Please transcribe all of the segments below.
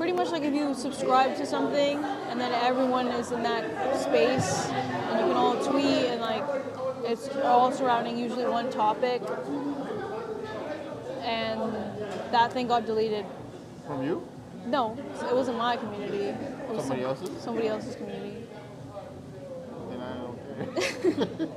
pretty much like if you subscribe to something and then everyone is in that space and you can all tweet and like it's all surrounding usually one topic, and that thing got deleted. From you? No, it wasn't my community. It was Somebody else's? Somebody else's community. And I don't care.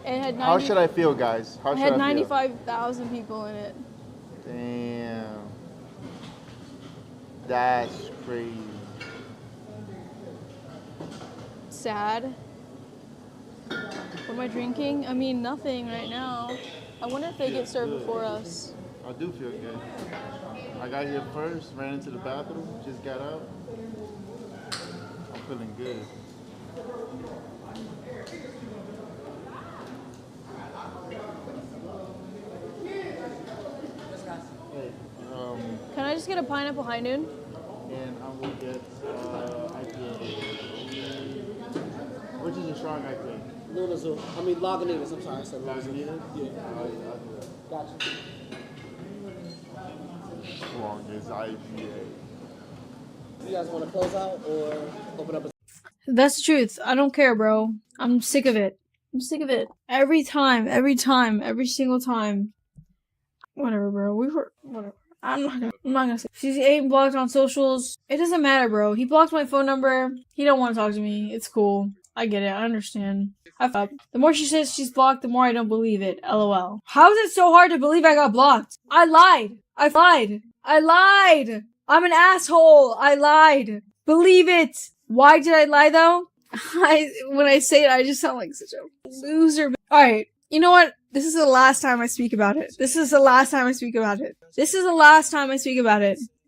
It had 90, How should I feel, guys? How it should had I feel? 95,000 people in it. Damn. That's crazy. Sad. What am I drinking? I mean, nothing right now. I wonder if they get served before us. I do feel good. I got here first, ran into the bathroom, just got out. I'm feeling good. Hey, Can I just get a pineapple high noon? and I will get IPA. Which is a strong IPA? Lagunitas. I'm sorry, I said Lagunitas? Yeah. I'll do that. Gotcha. Strongest IPA. You guys want to close out or open up a... That's the truth. I don't care, bro. I'm sick of it. I'm sick of it. Every time, every single time. Whatever, bro. Whatever. I'm not gonna say. She's ain't blocked on socials. It doesn't matter, bro. He blocked my phone number. He don't want to talk to me. It's cool. I get it. I understand. The more she says she's blocked, the more I don't believe it. LOL. How is it so hard to believe I got blocked? I lied. I'm an asshole. I lied. Believe it. Why did I lie though? When I say it, I just sound like such a loser. Alright. You know what? This is the last time I speak about it.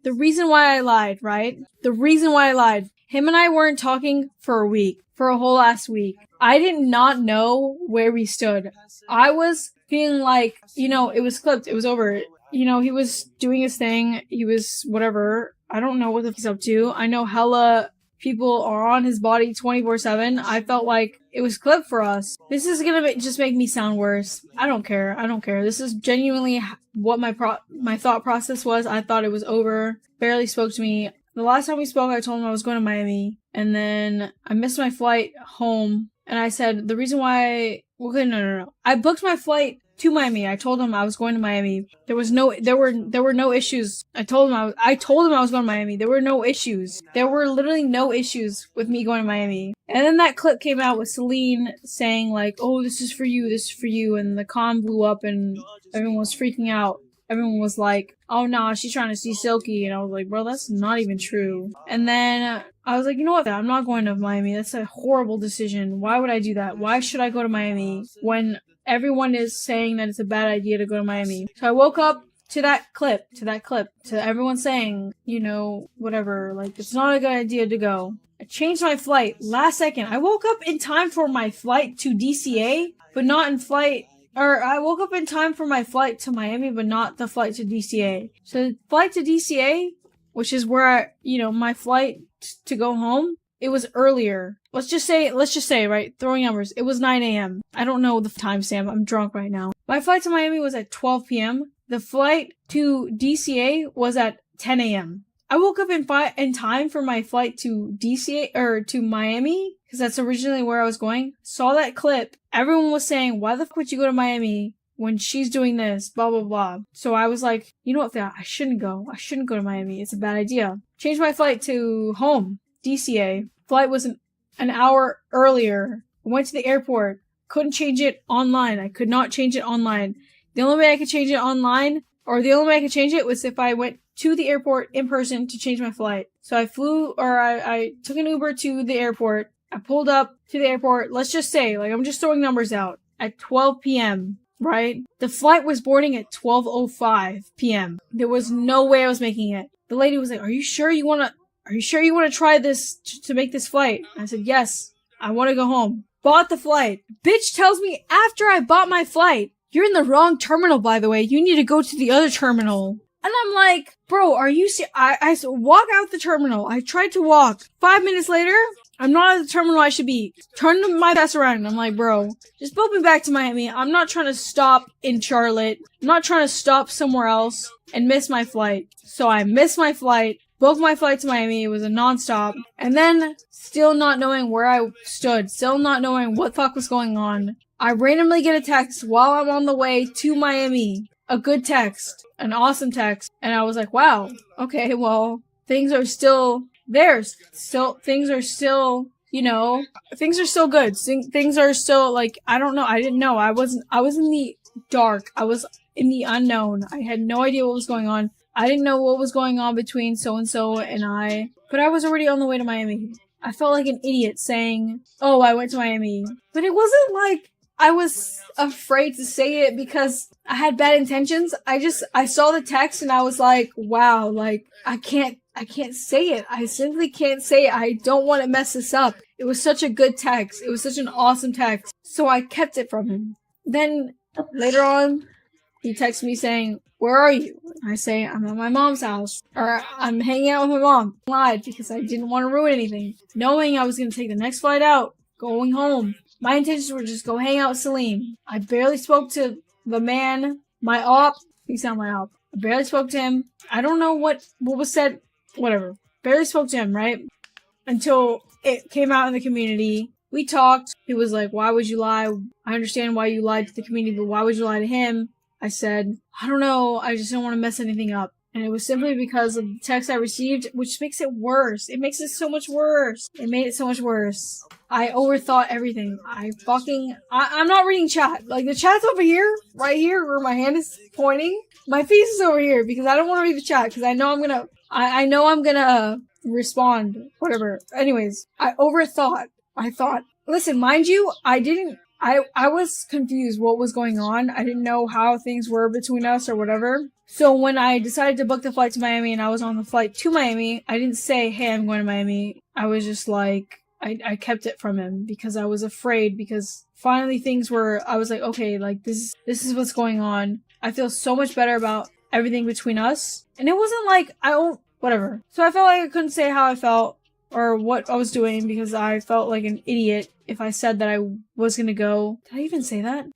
The reason why I lied, right? Him and I weren't talking for a week. For a whole last week. I did not know where we stood. I was feeling like, it was clipped. It was over. He was doing his thing. He was whatever. I don't know what he's up to. I know hella people are on his body 24/7. I felt like it was clipped for us. This is gonna just make me sound worse. I don't care. This is genuinely what my thought process was. I thought it was over. Barely spoke to me. The last time we spoke, I told him I was going to Miami. And then I missed my flight home. And I said, the reason why... Okay, no. I booked my flight to Miami. I told him I was going to Miami. There were no issues. I told him I was going to Miami. There were no issues. There were literally no issues with me going to Miami. And then that clip came out with Celine saying like, oh, this is for you. And the comm blew up and everyone was freaking out. Everyone was like, oh nah, she's trying to see Silky. And I was like, bro, that's not even true. And then I was like, you know what? I'm not going to Miami. That's a horrible decision. Why would I do that? Why should I go to Miami when everyone is saying that it's a bad idea to go to Miami? So I woke up to that clip, to everyone saying, whatever, like, it's not a good idea to go. I changed my flight last second. I woke up in time for my flight to DCA, but not in flight. Or I woke up in time for my flight to Miami, but not the flight to DCA. So the flight to DCA, which is where my flight to go home, it was earlier. Let's just say, right, throwing numbers, it was 9 a.m. I don't know the timestamp. I'm drunk right now. My flight to Miami was at 12 p.m. The flight to DCA was at 10 a.m. I woke up in time for my flight to DCA, or to Miami, because that's originally where I was going. Saw that clip. Everyone was saying, why the fuck would you go to Miami when she's doing this, blah, blah, blah. So I was like, you know what, I shouldn't go to Miami. It's a bad idea. Changed my flight to home, DCA. Flight was an hour earlier. Went to the airport. Couldn't change it online. I could not change it online. The only way I could change it online, or the only way I could change it was if I went to the airport in person to change my flight. So I took an Uber to the airport. I pulled up to the airport. Let's just say, like, I'm just throwing numbers out, at 12 p.m., right? The flight was boarding at 12:05 p.m. There was no way I was making it. The lady was like, are you sure you want to try this to make this flight? I said, yes, I want to go home. Bought the flight. Bitch tells me after I bought my flight, you're in the wrong terminal, by the way. You need to go to the other terminal. And I'm like, bro, are you I walk out the terminal. I tried to walk. 5 minutes later, I'm not at the terminal I should be. Turn my ass around. I'm like, bro, just book me back to Miami. I'm not trying to stop in Charlotte. I'm not trying to stop somewhere else and miss my flight. So I missed my flight, booked my flight to Miami. It was a nonstop. And then, still not knowing where I stood, still not knowing what the fuck was going on, I randomly get a text while I'm on the way to Miami. A good text. An awesome text. And I was like, wow, okay, well, things are still there. Things are still, you know, things are still good. Things are still, like, I don't know. I didn't know. I was in the dark. I was in the unknown. I had no idea what was going on. I didn't know what was going on between so-and-so and I. But I was already on the way to Miami. I felt like an idiot saying, oh, I went to Miami. But it wasn't like I was afraid to say it because I had bad intentions. I saw the text and I was like, wow, like, I can't say it. I simply can't say it. I don't want to mess this up. It was such a good text. It was such an awesome text. So I kept it from him. Then later on, he texts me saying, where are you? I say, I'm at my mom's house. Or I'm hanging out with my mom. I lied because I didn't want to ruin anything. Knowing I was going to take the next flight out, going home. My intentions were just go hang out with Salim. I barely spoke to the man, my op. He's not my op. I barely spoke to him. I don't know what was said. Whatever. Barely spoke to him, right? Until it came out in the community. We talked. He was like, why would you lie? I understand why you lied to the community, but why would you lie to him? I said, I don't know. I just don't want to mess anything up. And it was simply because of the text I received, which makes it worse. It makes it so much worse. It made it so much worse. I overthought everything. I'm not reading chat. Like, the chat's over here, right here, where my hand is pointing. My face is over here because I don't want to read the chat because I know I'm gonna respond. Whatever. Anyways, I overthought. I thought, listen, mind you, I was confused what was going on. I didn't know how things were between us or whatever. So when I decided to book the flight to Miami and I was on the flight to Miami, I didn't say, hey, I'm going to Miami. I was just like, I kept it from him because I was afraid because finally I was like, okay, like this is what's going on. I feel so much better about everything between us. And it wasn't like, whatever. So I felt like I couldn't say how I felt or what I was doing because I felt like an idiot if I said that I was gonna go. Did I even say that?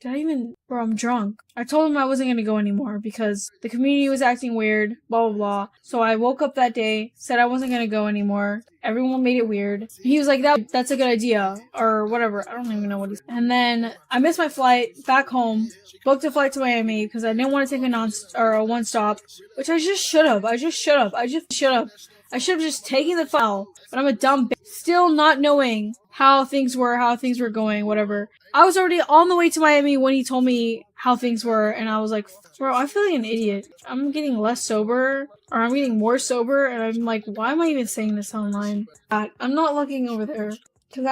Bro, I'm drunk. I told him I wasn't gonna go anymore because the community was acting weird, blah, blah, blah. So I woke up that day, said I wasn't gonna go anymore. Everyone made it weird. He was like, that's a good idea, or whatever. I don't even know what he said. And then I missed my flight back home, booked a flight to Miami because I didn't want to take a one stop, which I just should have. I should have just taken the file, but I'm a dumb bitch. Still not knowing how things were going, whatever. I was already on the way to Miami when he told me how things were, and I was like, bro, I feel like an idiot. I'm getting less sober, or I'm getting more sober, and I'm like, why am I even saying this online? I'm not looking over there, because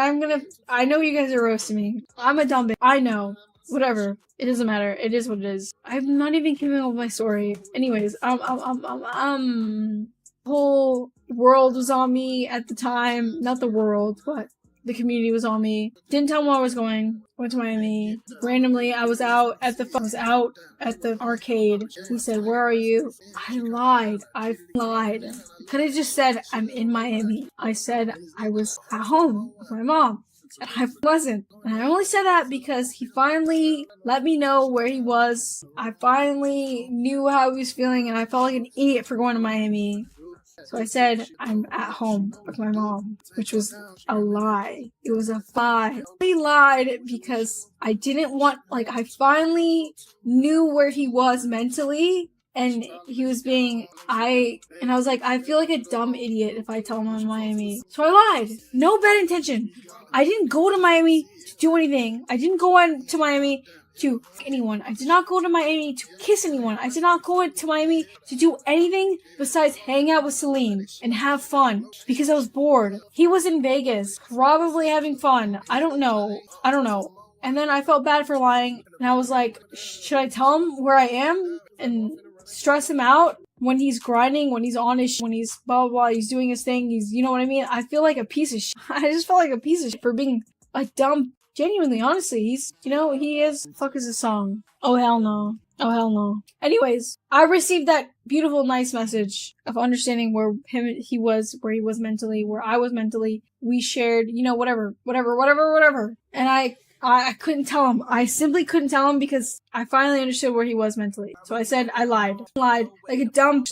I know you guys are roasting me. I'm a dumb bitch. I know. Whatever. It doesn't matter. It is what it is. I'm not even keeping up with my story. Anyways, whole world was on me at the time. Not the world, but the community was on me. Didn't tell them where I was going. Went to Miami. Randomly, I was out at the arcade. He said, where are you? I lied. Could have just said, I'm in Miami. I said I was at home with my mom. And I wasn't. And I only said that because he finally let me know where he was. I finally knew how he was feeling, and I felt like an idiot for going to Miami. So I said, I'm at home with my mom, which was a lie. It was a lie. I lied because I didn't want, I finally knew where he was mentally, and he was I was like, I feel like a dumb idiot if I tell him I'm in Miami. So I lied. No bad intention. I didn't go to Miami to do anything. I didn't go to Miami to f*** anyone. I did not go to Miami to kiss anyone. I did not go to Miami to do anything besides hang out with Salim and have fun because I was bored. He was in Vegas, probably having fun. I don't know. And then I felt bad for lying, and I was like, should I tell him where I am and stress him out when he's grinding, when he's on his when he's blah, blah, blah, he's doing his thing, you know what I mean? I feel like a piece of shit. I just felt like a piece of shit for being a dumb Genuinely, honestly, he's, he is. Fuck is a song. Oh hell no. Oh hell no. Anyways, I received that beautiful, nice message of understanding where he was mentally, where I was mentally. We shared, whatever. And I couldn't tell him. I simply couldn't tell him because I finally understood where he was mentally. So I said, I lied. Lied. Like a dumb,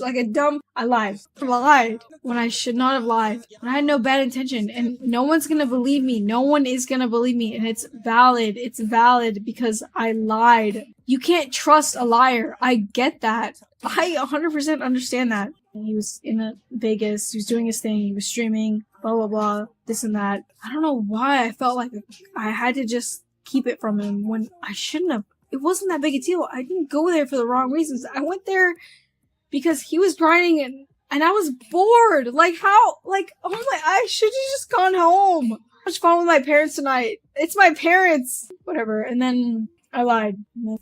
I lied. I lied when I should not have lied. When I had no bad intention. And no one's gonna believe me. No one is gonna believe me. And it's valid. It's valid because I lied. You can't trust a liar. I get that. I 100% understand that. He was in Vegas. He was doing his thing. He was streaming. Blah, blah, blah. This and that. I don't know why I felt like I had to just keep it from him when I shouldn't have. It wasn't that big a deal. I didn't go there for the wrong reasons. I went there because he was grinding and I was bored. Like, how? Like, oh my, I should have just gone home. I was fun with my parents tonight. It's my parents. Whatever. And then I lied.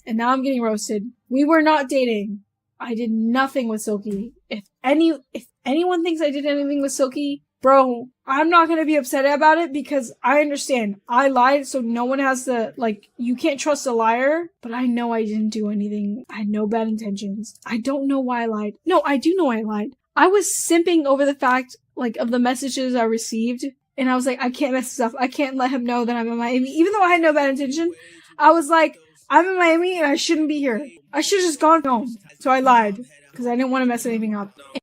And now I'm getting roasted. We were not dating. I did nothing with Silky. If anyone thinks I did anything with Silky, bro, I'm not gonna be upset about it because I understand. I lied, so no one has to, you can't trust a liar, but I know I didn't do anything. I had no bad intentions. I don't know why I lied. No, I do know why I lied. I was simping over the fact, of the messages I received, and I was like, I can't mess this up. I can't let him know that I'm in Miami. Even though I had no bad intention, I was like, I'm in Miami and I shouldn't be here. I should have just gone home. So I lied because I didn't want to mess anything up.